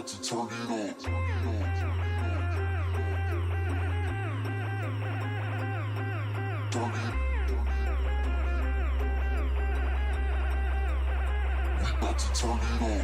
about to turn it up. Turn it up. We about to turn it up.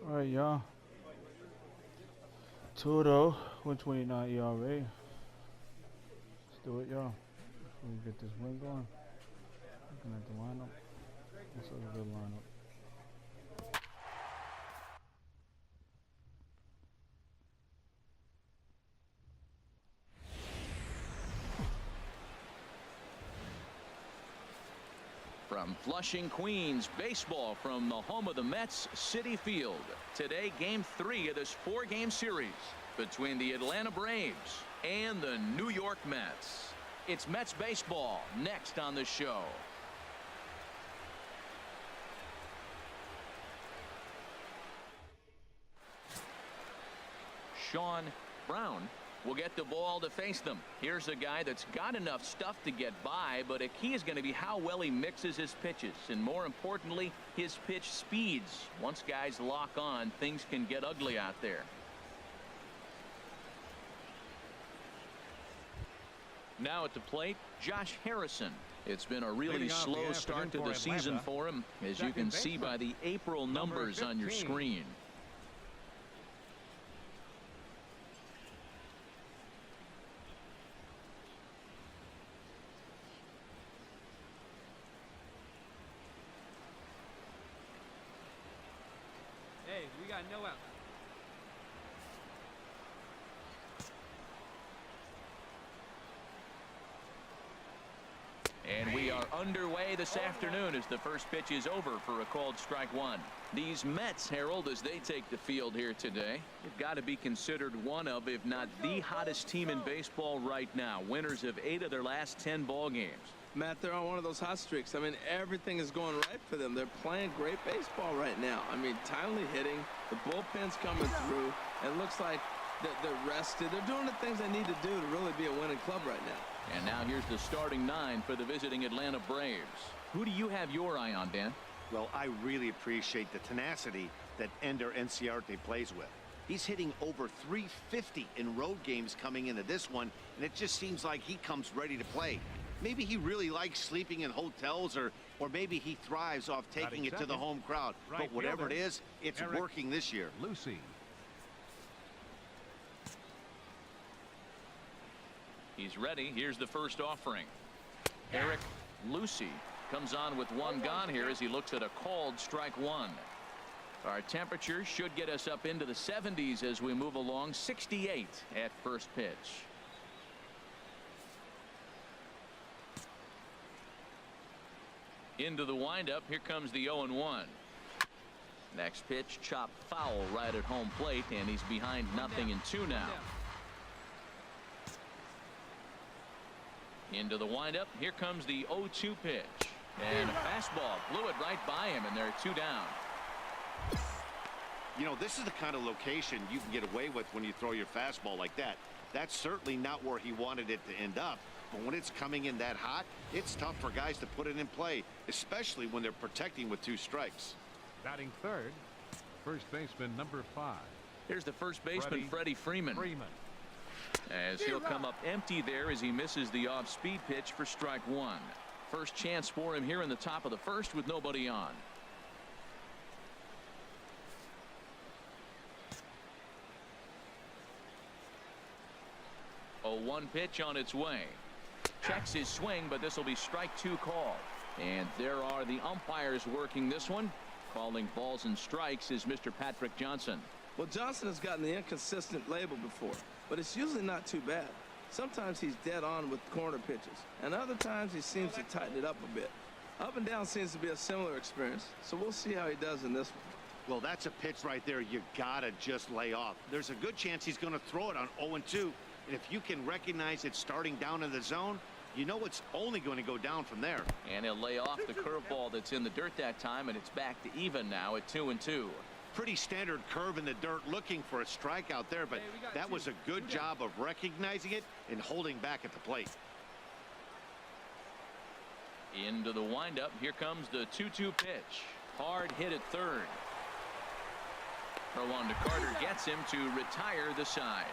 All right, y'all. 2-0, 129 ERA. Let's do it, y'all. Before we get this win going. Looking at the lineup. This is a good lineup. From Flushing, Queens, baseball from the home of the Mets, Citi Field. Today, Game 3 of this 4-game series between the Atlanta Braves and the New York Mets. It's Mets baseball next on the show. Sean Brown will get the ball to face them. Here's a guy that's got enough stuff to get by, but a key is going to be how well he mixes his pitches, and more importantly, his pitch speeds. Once guys lock on, things can get ugly out there. Now at the plate, Josh Harrison. It's been a really slow start to the season for him, as you can see by the April numbers on your screen. Hey, we got no out. And we are underway this afternoon as the first pitch is over for a called strike one. These Mets, Harold, as they take the field here today, they've got to be considered one of, if not the hottest team in baseball right now. Winners of 8 of their last 10 ball games. Matt, they're on one of those hot streaks. I mean, everything is going right for them. They're playing great baseball right now. I mean, timely hitting, the bullpen's coming through, and it looks like they're rested. They're doing the things they need to do to really be a winning club right now. And now here's the starting 9 for the visiting Atlanta Braves. Who do you have your eye on, Dan? Well, I really appreciate the tenacity that Ender Enciarte plays with. He's hitting over 350 in road games coming into this one, and it just seems like he comes ready to play. Maybe he really likes sleeping in hotels, or maybe he thrives off taking it to the home crowd. But whatever it is, it's working this year. Lucy. He's ready. Here's the first offering. Eric Lucy comes on with one gone here as he looks at a called strike one. Our temperature should get us up into the 70s as we move along. 68 at first pitch. Into the windup. Here comes the 0-1. Next pitch, chop foul right at home plate, and he's behind 0-2 now. Into the windup. Here comes the 0-2 pitch. And a fastball blew it right by him, and they're 2 down. You know, this is the kind of location you can get away with when you throw your fastball like that. That's certainly not where he wanted it to end up. But when it's coming in that hot, it's tough for guys to put it in play, especially when they're protecting with 2 strikes. Batting third, first baseman number 5. Here's the first baseman, Freddie Freeman. As he'll come up empty there as he misses the off-speed pitch for strike one. First chance for him here in the top of the first with nobody on. A 1 pitch on its way. Checks his swing, but this will be strike 2 call. And there are the umpires working this one. Calling balls and strikes is Mr. Patrick Johnson. Well, Johnson has gotten the inconsistent label before, but it's usually not too bad. Sometimes he's dead on with corner pitches, and other times he seems to tighten it up a bit. Up and down seems to be a similar experience, so we'll see how he does in this one. Well, that's a pitch right there you gotta just lay off. There's a good chance he's going to throw it on 0-2, and if you can recognize it starting down in the zone, you know it's only going to go down from there. And he'll lay off the curveball that's in the dirt that time, and it's back to even now at 2-2. Pretty standard curve in the dirt, looking for a strikeout there, but that was a good job of recognizing it and holding back at the plate. Into the windup. Here comes the 2-2 pitch. Hard hit at third. Throw on to Carter gets him to retire the side.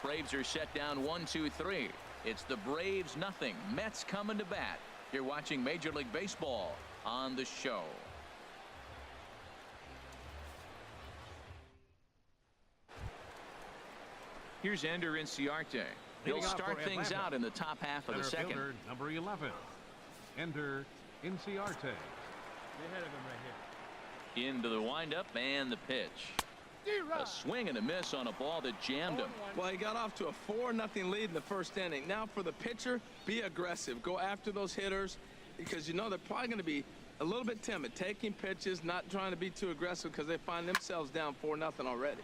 Braves are set down 1-2-3. It's the Braves nothing. Mets coming to bat. You're watching Major League Baseball on the show. Here's Ender Inciarte. He'll start things out in the top half of the second. Fielder, number 11, Ender Inciarte. Into the windup and the pitch. A swing and a miss on a ball that jammed him. Well, he got off to a 4-0 lead in the first inning. Now for the pitcher, be aggressive. Go after those hitters because you know they're probably going to be a little bit timid, taking pitches, not trying to be too aggressive because they find themselves down 4-0 already.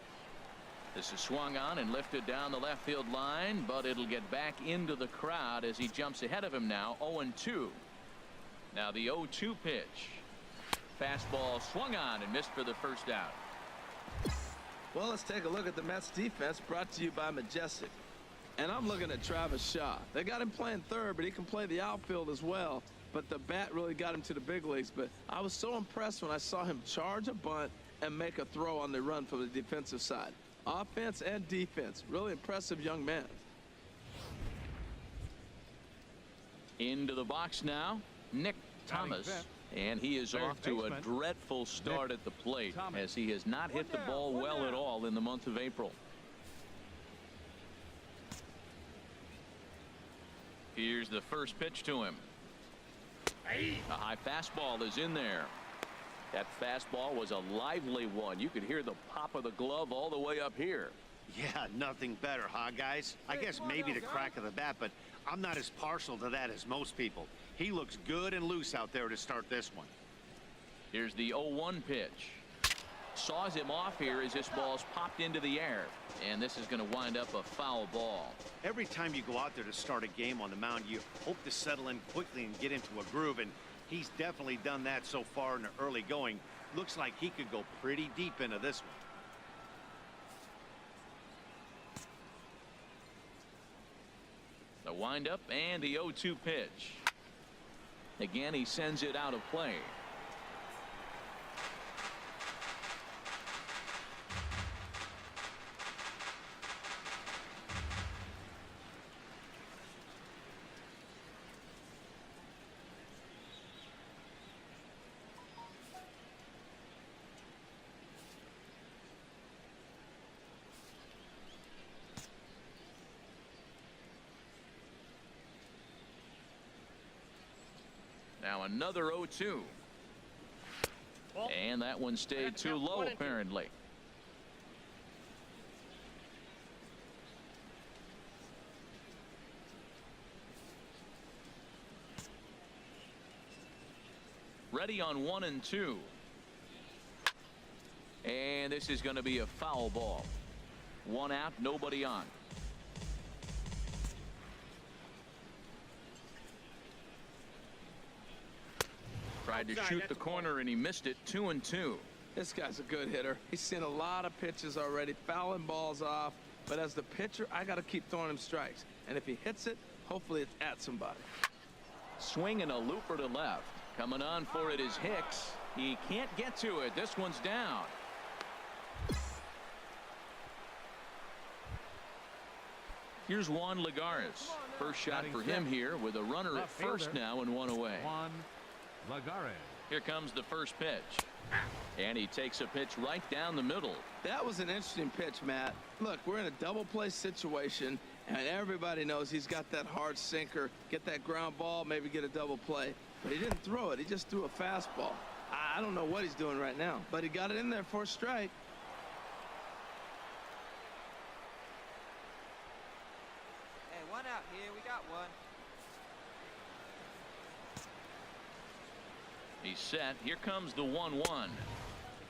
This is swung on and lifted down the left field line, but it'll get back into the crowd as he jumps ahead of him now. 0-2. Now the 0-2 pitch. Fastball swung on and missed for the first out. Well, let's take a look at the Mets defense, brought to you by Majestic. And I'm looking at Travis Shaw. They got him playing third, but he can play the outfield as well. But the bat really got him to the big leagues. But I was so impressed when I saw him charge a bunt and make a throw on the run from the defensive side. Offense and defense. Really impressive young man. Into the box now, Nick Thomas. And he is off to a dreadful start at the plate as he has not hit the ball well at all in the month of April. Here's the first pitch to him. A high fastball is in there. That fastball was a lively one. You could hear the pop of the glove all the way up here. Yeah, nothing better, huh, guys? I guess maybe the crack of the bat, but I'm not as partial to that as most people. He looks good and loose out there to start this one. Here's the 0-1 pitch. Saws him off here as this ball's popped into the air. And this is going to wind up a foul ball. Every time you go out there to start a game on the mound, you hope to settle in quickly and get into a groove, and he's definitely done that so far in the early going. Looks like he could go pretty deep into this one. The windup and the 0-2 pitch. Again, he sends it out of play. Now another 0-2. And that one stayed too low apparently. Ready on 1 and 2. And this is going to be a foul ball. 1 out, nobody on. Tried to shoot the corner and he missed it. 2 and 2. This guy's a good hitter. He's seen a lot of pitches already, fouling balls off. But as the pitcher, I got to keep throwing him strikes. And if he hits it, hopefully it's at somebody. Swing and a looper to left. Coming on for it is Hicks. He can't get to it. This one's down. Here's Juan Lagares. First shot for him here with a runner at first now and 1 away. Juan Lagares. Here comes the first pitch. And he takes a pitch right down the middle. That was an interesting pitch, Matt. Look, we're in a double play situation, and everybody knows he's got that hard sinker. Get that ground ball, maybe get a double play. But he didn't throw it. He just threw a fastball. I don't know what he's doing right now, but he got it in there for a strike. Hey, 1 out here. We got 1. He's set. Here comes the 1-1.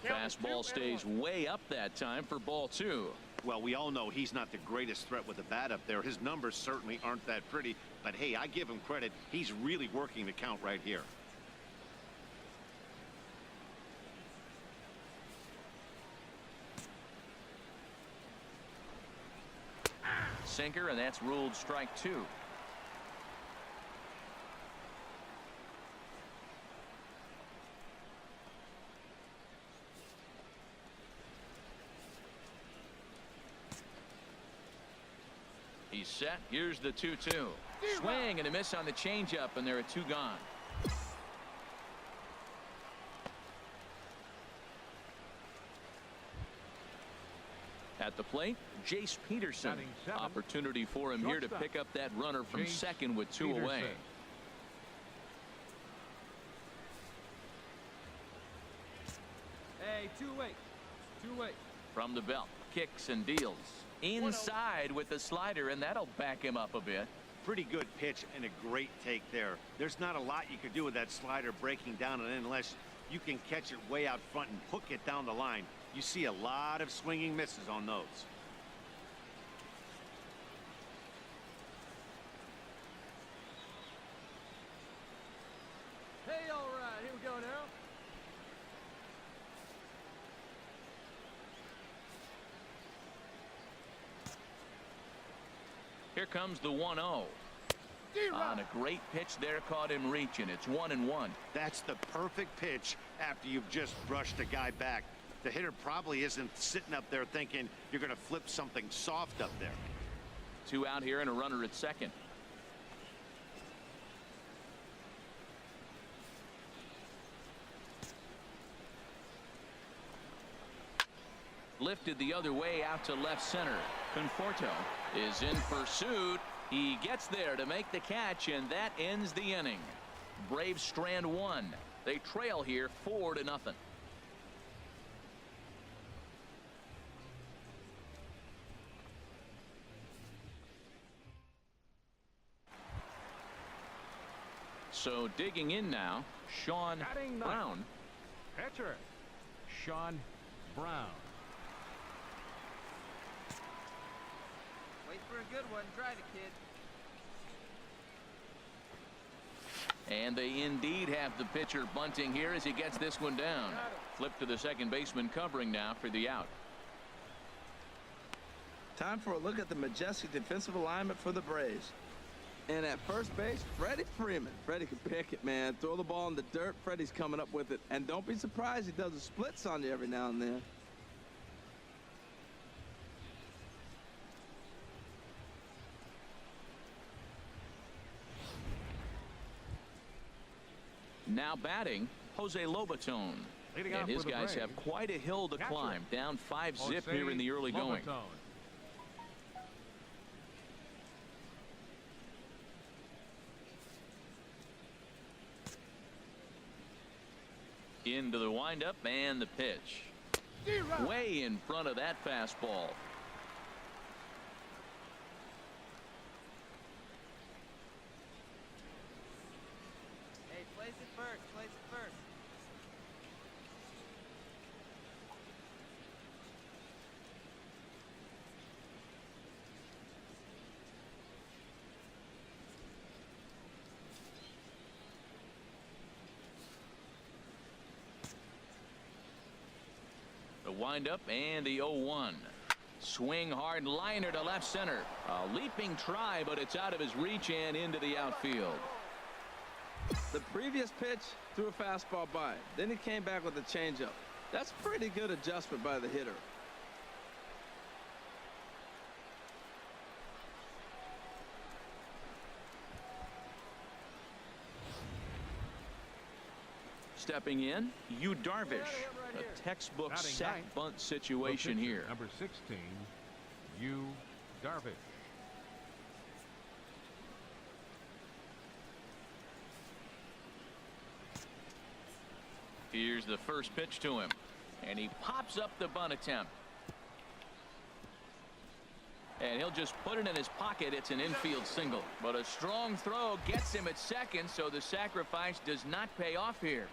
Fastball stays way up that time for ball 2. Well, we all know he's not the greatest threat with the bat up there. His numbers certainly aren't that pretty. But, hey, I give him credit. He's really working the count right here. Sinker, and that's ruled strike 2. He's set. Here's the 2-2. Swing and a miss on the changeup, and there are 2 gone. At the plate, Jace Peterson. Batting 7. Opportunity for him here to pick up that runner from Jace second with 2 Peterson. away. Hey, 2-way. 2-way. From the belt, kicks and deals. Inside with the slider, and that'll back him up a bit. Pretty good pitch and a great take there. There's not a lot you could do with that slider breaking down, and unless you can catch it way out front and hook it down the line, you see a lot of swinging misses on those. Hey, all right. Here we go now. Here comes the 1-0. On a great pitch there, caught him reaching. It's 1-1. That's the perfect pitch after you've just brushed a guy back. The hitter probably isn't sitting up there thinking you're going to flip something soft up there. 2 out here and a runner at second. Lifted the other way out to left center. Conforto is in pursuit. He gets there to make the catch, and that ends the inning. Braves strand 1. They trail here 4-0. So digging in now, Sean Batting ninth. Brown. Pitcher Sean Brown. Wait for a good one. Try it, kid. And they indeed have the pitcher bunting here as he gets this one down. Flip to the second baseman covering now for the out. Time for a look at the majestic defensive alignment for the Braves. And at first base, Freddie Freeman. Freddie can pick it, man. Throw the ball in the dirt. Freddie's coming up with it. And don't be surprised he does the splits on you every now and then. Now batting, Jose Lobaton. Leading And off his for the guys Braves, have quite a hill to catcher, climb. Down 5 zip Jose here in the early going. Lobaton. Into the windup and the pitch. Way in front of that fastball. Hey, place it first. Place it first. The windup and the 0-1. Swing hard liner to left center. A leaping try, but it's out of his reach and into the outfield. The previous pitch threw a fastball by. Then he came back with a changeup. That's pretty good adjustment by the hitter. Stepping in, Yu Darvish. A textbook Batting sack ninth, bunt situation The pitcher, here. Number 16, Yu Darvish. Here's the first pitch to him. And he pops up the bunt attempt. And he'll just put it in his pocket. It's an infield single. But a strong throw gets him at second, so the sacrifice does not pay off here.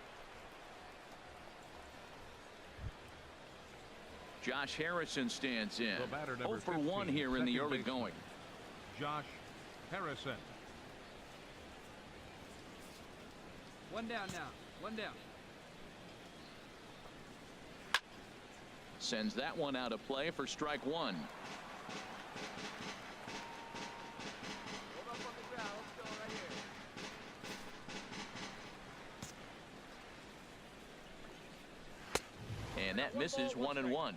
Josh Harrison stands in. The batter, 0 number for 1 15, here in the second early baseman, going. Josh Harrison. One down now. One down. Sends that one out of play for strike 1. Hold up on the ground. Let's go right here. And that misses 1-1.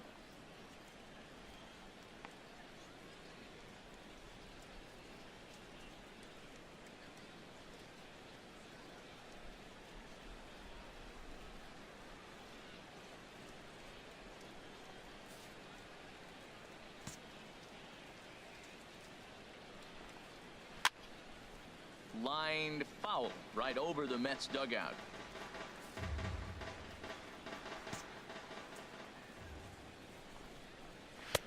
Lined foul right over the Mets dugout.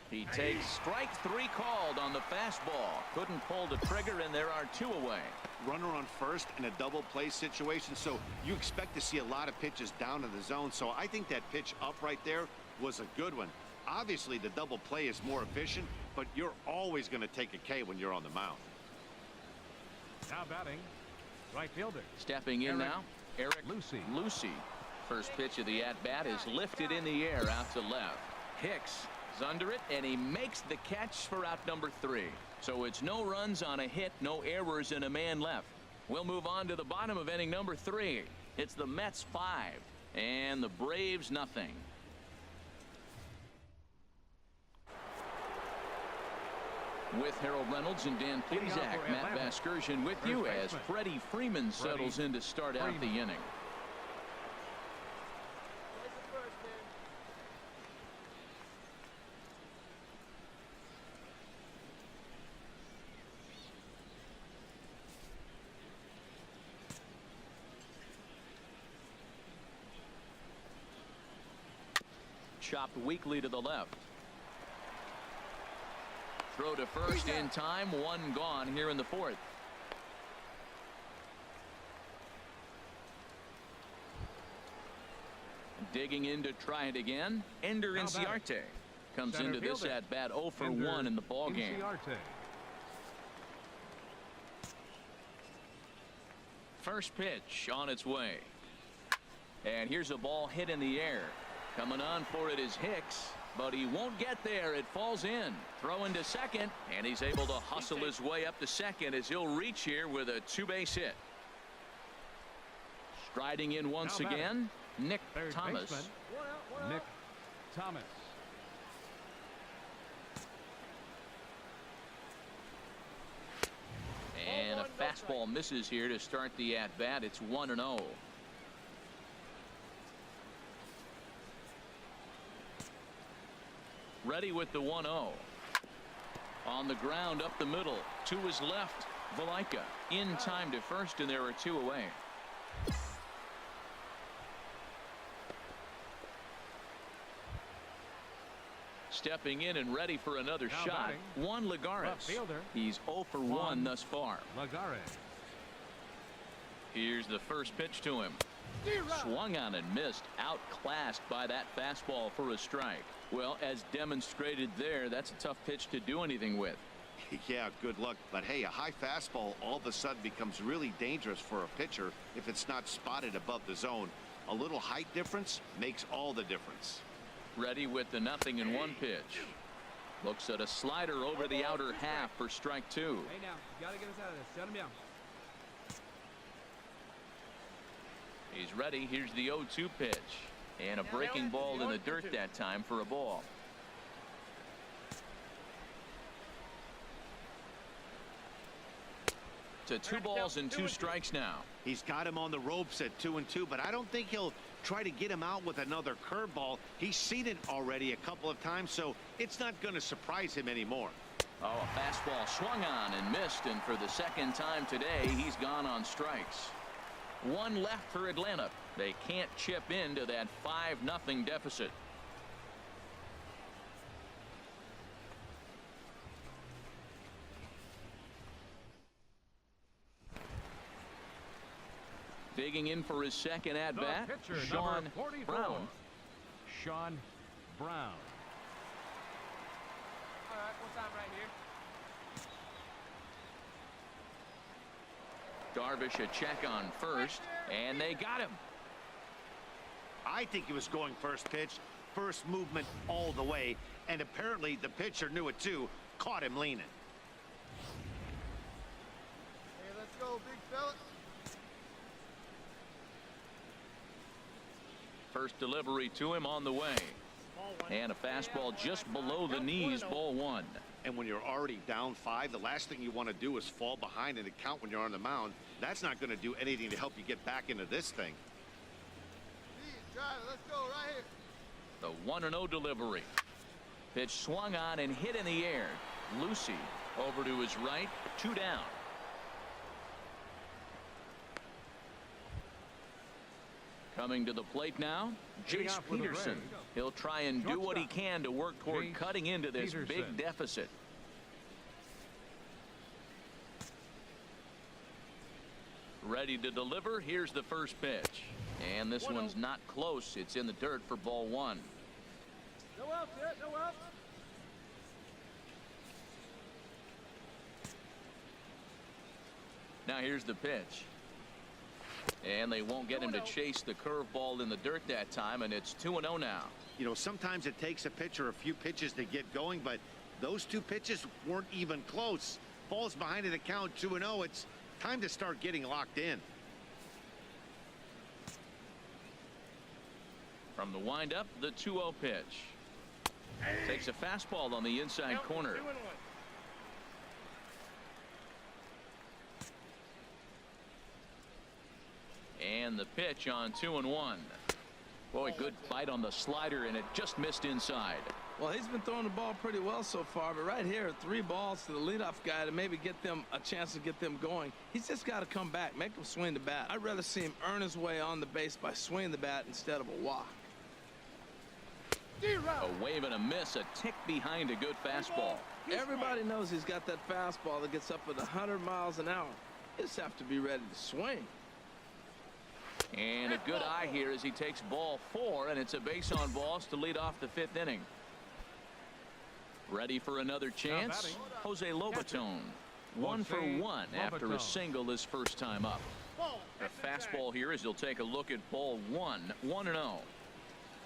He takes strike 3 called on the fastball. Couldn't pull the trigger, and there are 2 away. Runner on first in a double play situation, so you expect to see a lot of pitches down in the zone. So I think that pitch up right there was a good one. Obviously, the double play is more efficient, but you're always going to take a K when you're on the mound. Now batting, right fielder. Stepping in now, Eric Lucy. First pitch of the at-bat is lifted in the air out to left. Hicks is under it, and he makes the catch for out number 3. So it's no runs on a hit, no errors, and a man left. We'll move on to the bottom of inning number 3. It's the Mets 5 and the Braves nothing. With Harold Reynolds and Dan Plesac, Matt Vasgersian with you as Freddie Freeman settles in to start out the inning. Place it first, man. Chopped weakly to the left. Throw to first in time. 1 gone here in the 4th. Digging in to try it again. Ender Inciarte comes Center into this fielder. at bat 0 for Ender 1 in the ball game. Inciarte. First pitch on its way. And here's a ball hit in the air. Coming on for it is Hicks, but he won't get there. It falls in. Throwing to second, and he's able to hustle his way up to second as he'll reach here with a 2-base hit. Striding in once Now batting, again, Nick third Thomas. baseman, One out, one Nick out. Thomas. And a fastball misses here to start the at-bat. It's 1-0. Ready with the 1-0. On the ground up the middle. To his left, Valaika. In time to first, and there are 2 away. stepping in and ready for another Now shot. batting, Juan left Lagares. fielder, He's 0 for 1 Juan thus far. Lagares. Here's the first pitch to him. Swung on and missed, outclassed by that fastball for a strike. Well, as demonstrated there, that's a tough pitch to do anything with. Yeah, good luck. But hey, a high fastball all of a sudden becomes really dangerous for a pitcher if it's not spotted above the zone. A little height difference makes all the difference. Ready with the 0-1 pitch. Looks at a slider over the outer half for strike 2. Hey, now, you gotta get us out of this. Shut him down. He's ready. Here's the 0-2 pitch. And a breaking ball in the dirt that time for a ball. To 2 balls and 2 strikes now. He's got him on the ropes at 2-2, but I don't think he'll try to get him out with another curveball. He's seen it already a couple of times, so it's not going to surprise him anymore. Oh, a fastball swung on and missed, and for the second time today, he's gone on strikes. 1 left for Atlanta. They can't chip into that 5-0 deficit. Digging in for his second at bat, Sean Brown. Sean Brown. All right, what's on right here? Darvish a check on first, and they got him. I think he was going first pitch, first movement all the way, and apparently the pitcher knew it too, caught him leaning. Hey, let's go, big fella. First delivery to him on the way. And a fastball just below the knees, ball 1. And when you're already down 5, the last thing you want to do is fall behind in the count when you're on the mound. That's not going to do anything to help you get back into this thing. Let's go right here. The 1-0 delivery. Pitch swung on and hit in the air. Lucy over to his right, 2 down. Coming to the plate now, Jace Peterson. He'll try and do what he can to work toward cutting into this big deficit. Ready to deliver. Here's the first pitch. And this one's not close. It's in the dirt for ball 1. No outs yet, no outs. Now here's the pitch. And they won't get him to chase the curveball in the dirt that time, and it's 2-0 now. You know, sometimes it takes a pitcher a few pitches to get going, but those 2 pitches weren't even close. Falls behind in the count, 2-0. It's time to start getting locked in. From the windup, the 2-0 pitch. Takes a fastball on the inside corner. And the pitch on 2-1. Boy, good bite on the slider, and it just missed inside. Well, he's been throwing the ball pretty well so far, but right here, 3 balls to the leadoff guy to maybe get them a chance to get them going. He's just got to come back, make him swing the bat. I'd rather see him earn his way on the base by swinging the bat instead of a walk. A wave and a miss, a tick behind a good fastball. Everybody knows he's got that fastball that gets up at 100 miles an hour. You just have to be ready to swing. And a good eye here as he takes ball 4, and it's a base on balls to lead off the 5th inning. Ready for another chance? Jose Lobaton. 1 for 1 after a single his first time up. A fastball here as he'll take a look at ball 1, 1-0.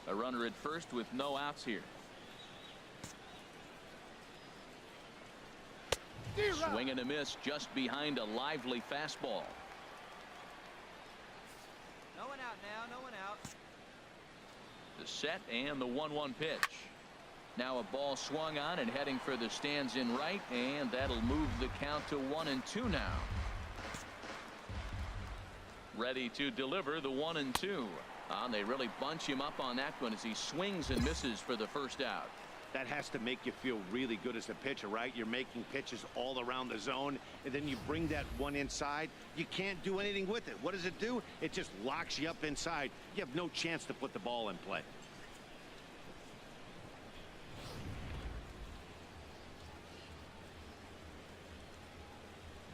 A runner at first with no outs here. Swing and a miss just behind a lively fastball. No one out now, no one out. The set and the 1-1 pitch. Now a ball swung on and heading for the stands in right, and that'll move the count to 1-2 now. Ready to deliver the 1-2. They really bunch him up on that one as he swings and misses for the first out. That has to make you feel really good as a pitcher, right? You're making pitches all around the zone, and then you bring that one inside. You can't do anything with it. What does it do? It just locks you up inside. You have no chance to put the ball in play.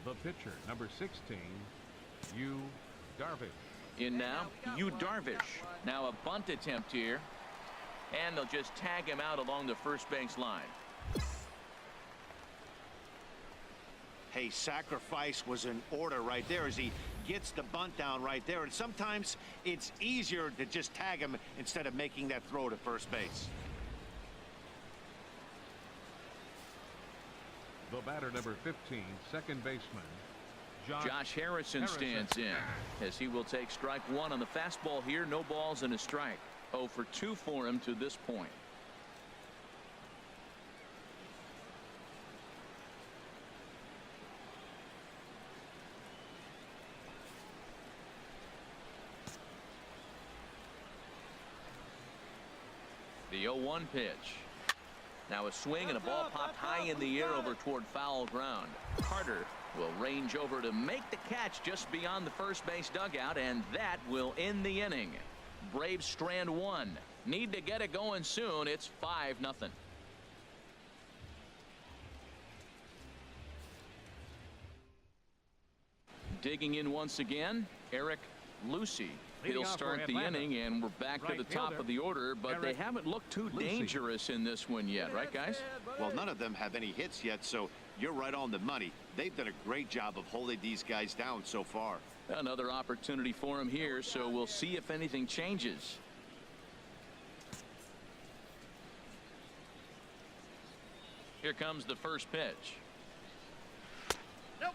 The pitcher, number 16, Yu Darvish. In now, Yu Darvish. Now a bunt attempt here. And they'll just tag him out along the first base line. Hey, sacrifice was in order right there as he gets the bunt down right there. And sometimes it's easier to just tag him instead of making that throw to first base. The batter, number 15, second baseman, Josh Harrison stands in as he will take strike one on the fastball here. No balls and a strike. 0 for 2 for him to this point. The 0-1 pitch. Now a swing and a ball popped high in the air over toward foul ground. Carter will range over to make the catch just beyond the first base dugout, and that will end the inning. Braves strand one. Need to get it going soon. It's 5-0. Digging in once again, Eric Lucy. He'll start the inning, and we're back to the top of the order, but they haven't looked too dangerous in this one yet, right, guys? Well, none of them have any hits yet, so you're right on the money. They've done a great job of holding these guys down so far. Another opportunity for him here, so we'll see if anything changes. Here comes the first pitch.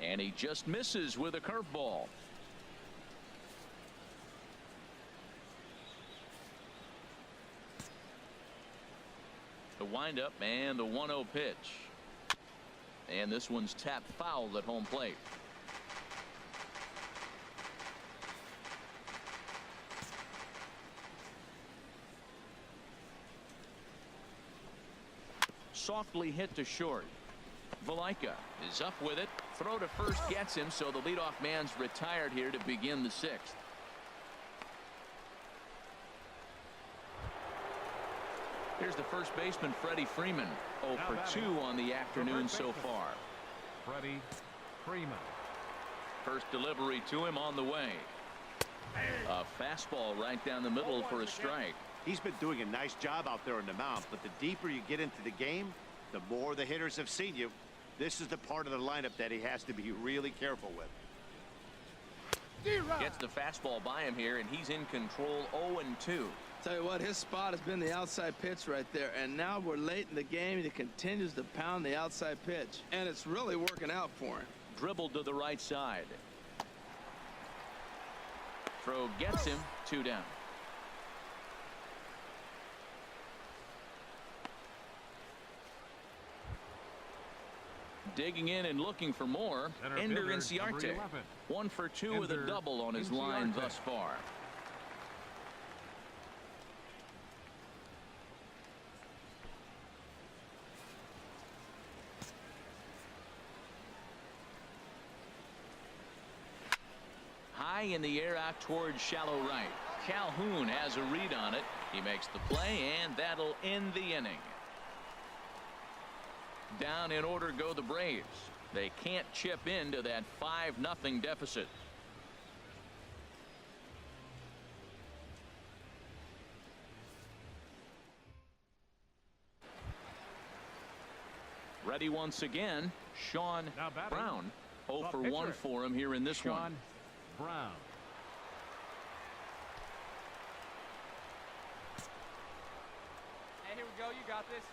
And he just misses with a curveball. The windup and the 1-0 pitch. And this one's tapped foul at home plate. Softly hit to short. Valaika is up with it. Throw to first gets him, so the leadoff man's retired here to begin the 6th. Here's the first baseman, Freddie Freeman. 0 for 2 on the afternoon so far. Freddie Freeman. First delivery to him on the way. A fastball right down the middle for a strike. He's been doing a nice job out there on the mound, but the deeper you get into the game, the more the hitters have seen you. This is the part of the lineup that he has to be really careful with. Gets the fastball by him here, and he's in control. 0-2. Tell you what, his spot has been the outside pitch right there, and now we're late in the game. He continues to pound the outside pitch, and it's really working out for him. Dribbled to the right side. Throw gets him. 2 down. Digging in and looking for more. Ender Inciarte. 1 for 2 with a double on his line thus far. High in the air out towards shallow right. Calhoun has a read on it. He makes the play, and that'll end the inning. Down in order go the Braves. They can't chip into that 5-0 deficit. Ready once again, Sean Brown. 0 for 1 for him here in this one. Brown. Hey, here we go. You got this.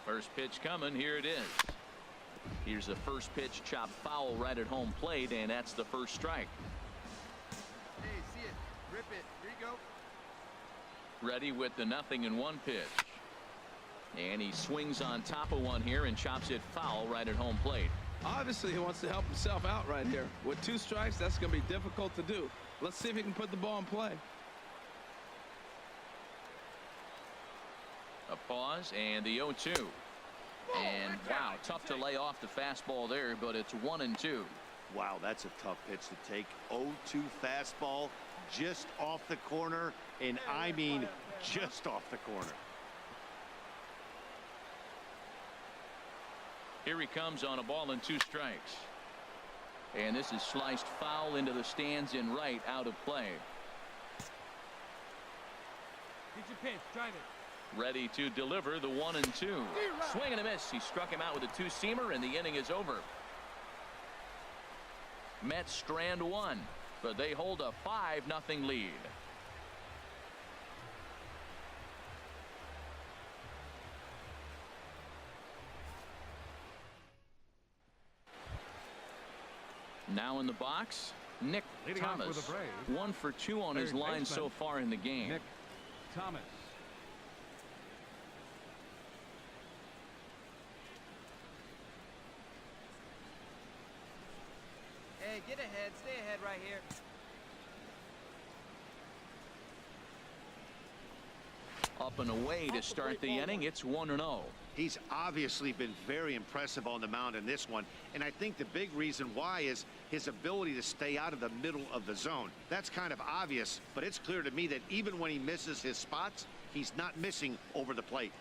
First pitch coming. Here it is. Here's the first pitch, chopped foul right at home plate, and that's the first strike. Hey, see it. Rip it. Here you go. Ready with the 0-1 pitch. And he swings on top of one here and chops it foul right at home plate. Obviously, he wants to help himself out right here. With 2 strikes, that's going to be difficult to do. Let's see if he can put the ball in play. A pause and the 0-2. And wow, tough to lay off the fastball there, but it's 1-2. Wow, that's a tough pitch to take. 0-2 fastball just off the corner, and I mean just off the corner. Here he comes on a ball and 2 strikes. And this is sliced foul into the stands in right, out of play. Get your pitch. Drive it. Ready to deliver the 1-2. Swing and a miss. He struck him out with a 2-seamer, and the inning is over. Mets strand 1, but they hold a 5-0 lead. Now in the box, Nick Leading off Thomas. with the Braves, 1 for 2 on his third line baseman, so far in the game. Nick Thomas. Hey, get ahead. Stay ahead right here. Up and away to start the inning. It's 1-0. He's obviously been very impressive on the mound in this one, and I think the big reason why is his ability to stay out of the middle of the zone. That's kind of obvious, but it's clear to me that even when he misses his spots, he's not missing over the plate.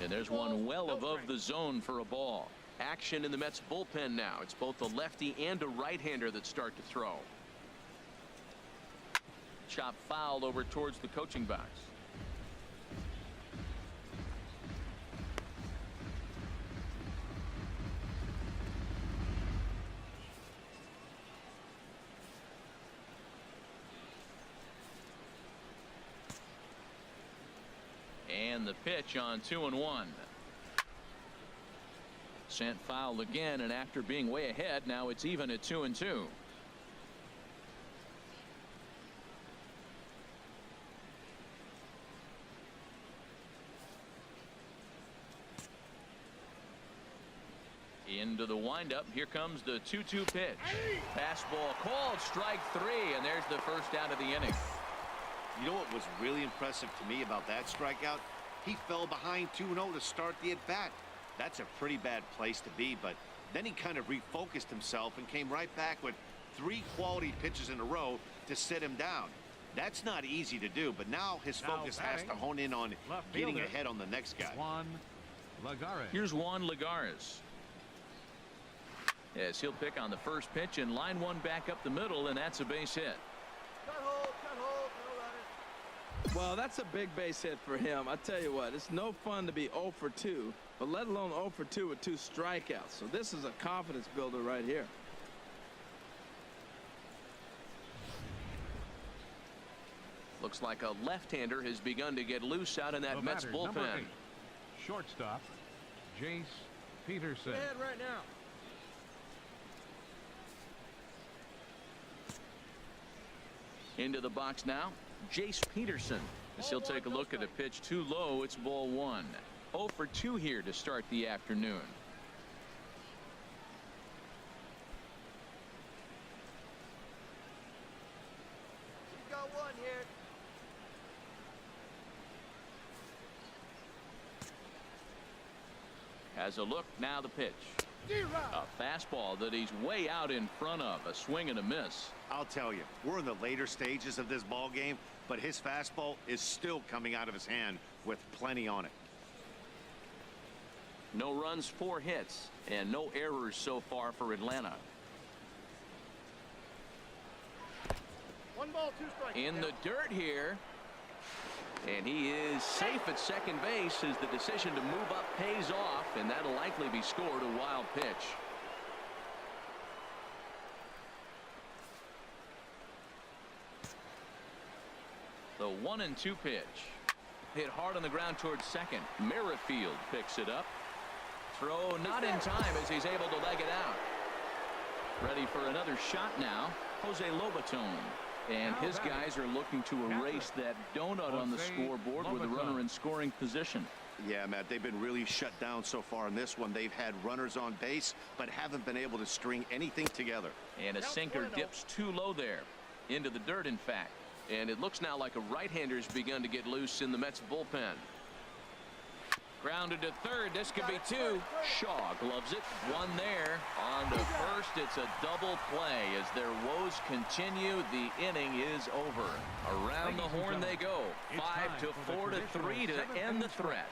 And there's one well above the zone for a ball. Action in the Mets bullpen now. It's both a lefty and a right-hander that start to throw. Chop foul over towards the coaching box. And the pitch on 2-1. Sent foul again, and after being way ahead, now it's even at 2-2. Into the windup. Here comes the 2-2 pitch. Fastball called, strike 3, and there's the first out of the inning. You know what was really impressive to me about that strikeout? He fell behind 2-0 to start the at-bat. That's a pretty bad place to be, but then he kind of refocused himself and came right back with 3 quality pitches in a row to sit him down. That's not easy to do, but now his focus has to hone in on getting ahead on the next guy. Juan Lagares. Here's Juan Lagares. Yes, he'll pick on the first pitch, and line 1 back up the middle, and that's a base hit. Cut hold, no runner. Well, that's a big base hit for him. I tell you what, it's no fun to be 0 for 2, but let alone 0 for 2 with 2 strikeouts. So this is a confidence builder right here. Looks like a left-hander has begun to get loose out in that The Mets batter, number bullpen. 8, shortstop, Jace Peterson. Get ahead right now. Into the box now, Jace Peterson. As he'll take a look at a pitch too low. It's ball 1. 0 for 2 here to start the afternoon. You got one here. Has a look, now the pitch. A fastball that he's way out in front of. A swing and a miss. I'll tell you, we're in the later stages of this ball game, but his fastball is still coming out of his hand with plenty on it. No runs, 4 hits, and no errors so far for Atlanta. 1 ball, 2 strikes. In the dirt here. And he is safe at second base as the decision to move up pays off, and that'll likely be scored. A wild pitch. The 1-2 pitch. Hit hard on the ground towards second. Merrifield picks it up. Throw not in time as he's able to leg it out. Ready for another shot now. Jose Lobaton. And his guys are looking to erase that donut on the scoreboard with a runner in scoring position. Yeah, Matt, they've been really shut down so far in this one. They've had runners on base, but haven't been able to string anything together. And a sinker dips too low there. Into the dirt, in fact. And it looks now like a right-hander's begun to get loose in the Mets bullpen. Grounded to third. This could be two. Shaw gloves it. One there. On to first. It's a double play. As their woes continue, the inning is over. Around the horn they go. 5-4-3 to end the threat.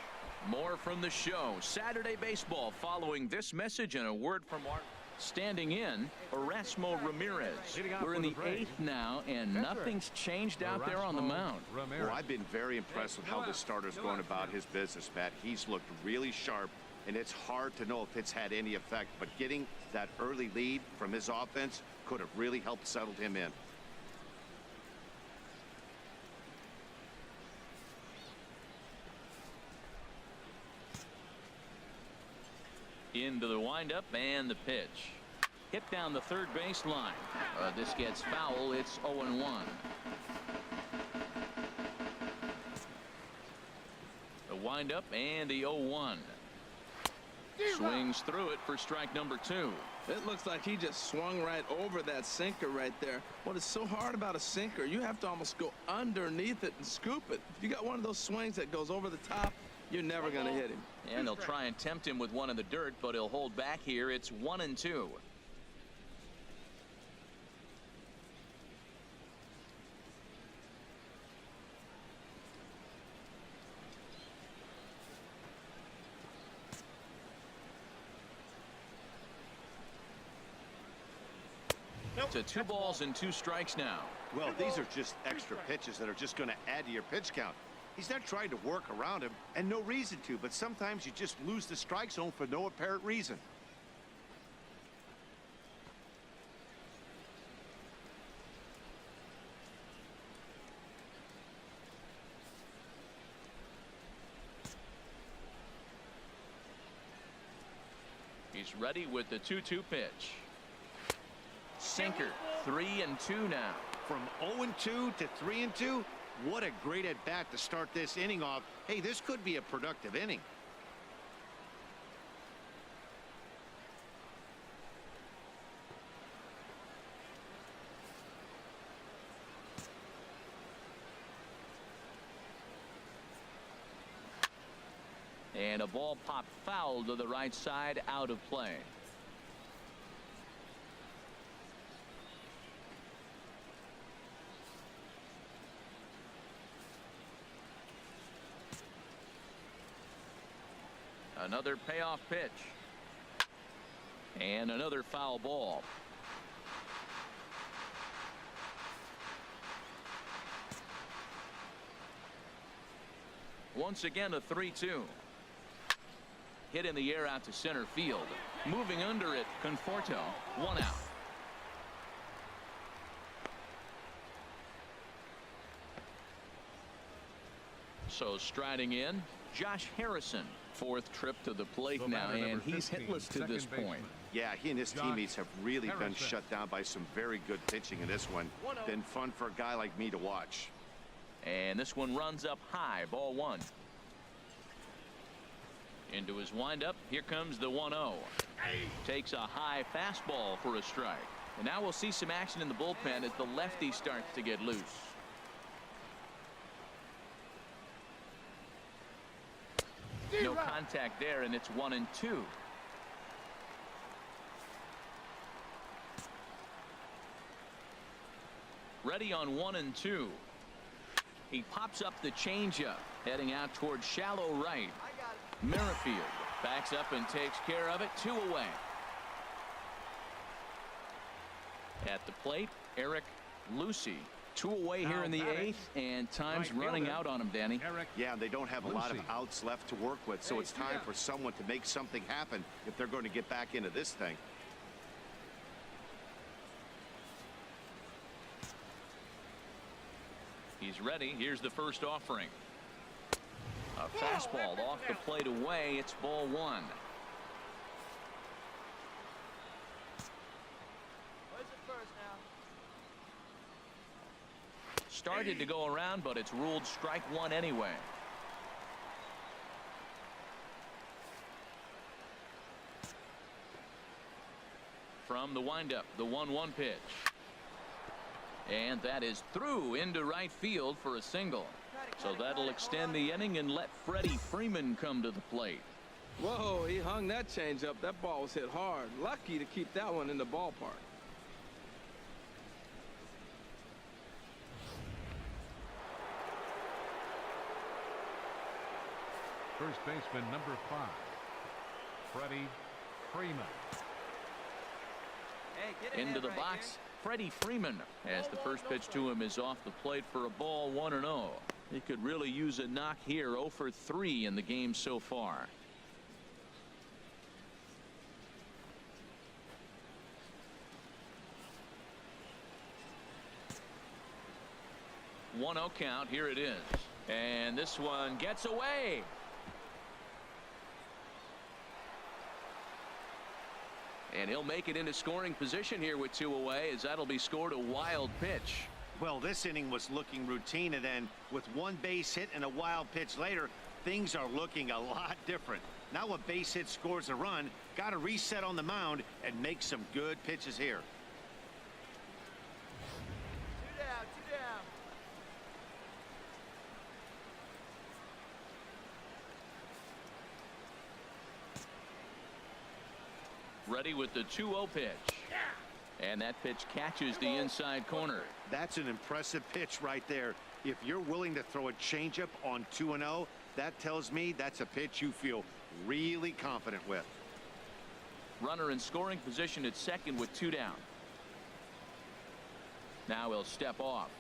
More from the show. Saturday baseball following this message and a word from our standing in, Erasmo Ramirez. We're in the 8th now, and nothing's changed out there on the mound. Well, I've been very impressed with how the starter's going about his business, Matt. He's looked really sharp, and it's hard to know if it's had any effect, but getting that early lead from his offense could have really helped settle him in. Into the windup and the pitch. Hit down the third base line. This gets foul. It's 0-1. The windup and the 0-1. Swings through it for strike number 2. It looks like he just swung right over that sinker right there. What is so hard about a sinker, you have to almost go underneath it and scoop it. If you got one of those swings that goes over the top, you're never going to hit him. And they'll try and tempt him with one in the dirt, but he'll hold back here. It's 1-2. To 2 balls and 2 strikes now. Well, these are just extra pitches that are just going to add to your pitch count. He's not trying to work around him, and no reason to, but sometimes you just lose the strike zone for no apparent reason. He's ready with the 2-2 pitch. Sinker. 3-2 now. From 0-2 to 3-2, what a great at bat to start this inning off. Hey, this could be a productive inning. And a ball popped foul to the right side, out of play. Another payoff pitch. And another foul ball. Once again, a 3-2. Hit in the air out to center field. Moving under it, Conforto. 1 out. So striding in, Josh Harrison. 4th trip to the plate now, and he's hitless to this point. Yeah, he and his teammates have really been shut down by some very good pitching in this one. Been fun for a guy like me to watch. And this one runs up high, ball 1. Into his windup. Here comes the 1-0. Takes a high fastball for a strike. And now we'll see some action in the bullpen as the lefty starts to get loose. No contact there, and it's 1-2. Ready on 1-2. He pops up the changeup, heading out towards shallow right. Merrifield backs up and takes care of it. 2 away. At the plate, Eric Lucy. 2 away here in the 8th, and time's running out on him, Danny. Yeah, they don't have a lot of outs left to work with, so it's time for someone to make something happen if they're going to get back into this thing. He's ready. Here's the first offering. A fastball off the plate away. It's ball 1. Started to go around, but it's ruled strike 1 anyway. From the windup, the 1-1 pitch. And that is through into right field for a single. So that'll extend the inning and let Freddie Freeman come to the plate. Whoa, he hung that changeup. That ball was hit hard. Lucky to keep that one in the ballpark. First baseman number 5, Freddie Freeman. Into the box, Freddie Freeman, as the first pitch to him is off the plate for a ball, 1-0. He could really use a knock here. 0 for 3 in the game so far. One 0 count. Here it is, and this one gets away. And he'll make it into scoring position here with 2 away, as that'll be scored. A wild pitch. Well, this inning was looking routine, and then with one base hit and a wild pitch later, things are looking a lot different. Now a base hit scores a run, got to reset on the mound and make some good pitches here. 2 down, 2 down. Ready with the 2-0 pitch. And that pitch catches the inside corner. That's an impressive pitch right there. If you're willing to throw a changeup on 2-0, that tells me that's a pitch you feel really confident with. Runner in scoring position at second with 2 down. Now he'll step off.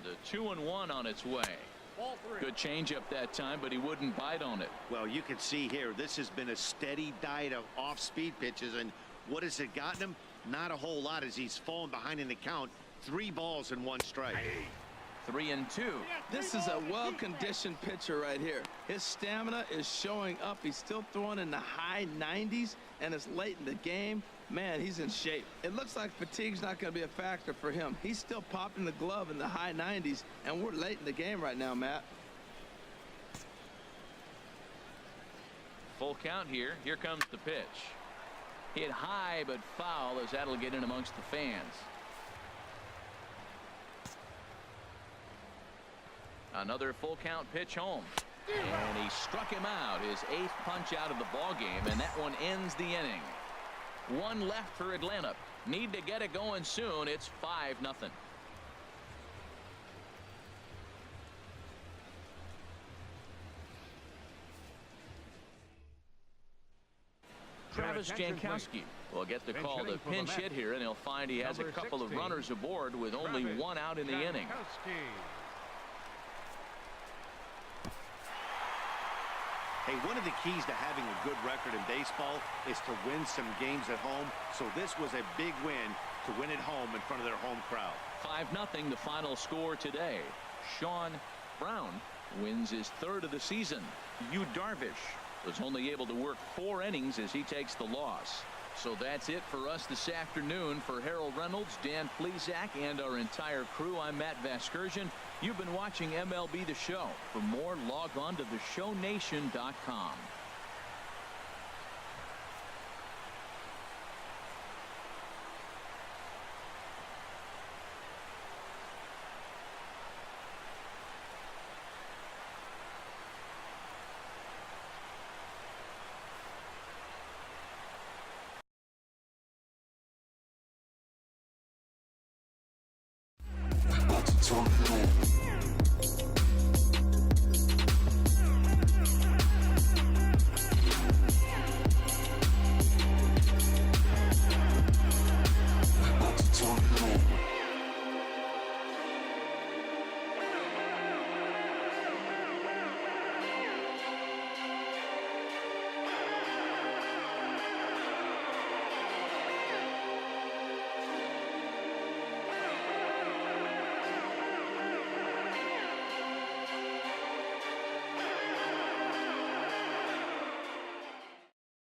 The 2-1 on its way. Good changeup that time, but he wouldn't bite on it. Well, you can see here, this has been a steady diet of off-speed pitches, and what has it gotten him? Not a whole lot, as he's fallen behind in the count. 3 balls and 1 strike. 3-2. This is a well-conditioned pitcher right here. His stamina is showing up. He's still throwing in the high 90s, and it's late in the game. Man, he's in shape. It looks like fatigue's not going to be a factor for him. He's still popping the glove in the high 90s, and we're late in the game right now, Matt. Full count here. Here comes the pitch. Hit high but foul, as that'll get in amongst the fans. Another full count pitch home. And he struck him out, his 8th punch out of the ball game, and that one ends the inning. 1 left for Atlanta. Need to get it going soon. It's 5-0. Travis Jankowski will get the call to pinch hit here, and he'll find he has a couple of runners aboard with only 1 out in the inning. Hey, one of the keys to having a good record in baseball is to win some games at home. So this was a big win to win at home in front of their home crowd. 5-0 the final score today. Sean Brown wins his 3rd of the season. Yu Darvish was only able to work 4 innings as he takes the loss. So that's it for us this afternoon. For Harold Reynolds, Dan Plesac, and our entire crew, I'm Matt Vasgersian. You've been watching MLB The Show. For more, log on to theshownation.com.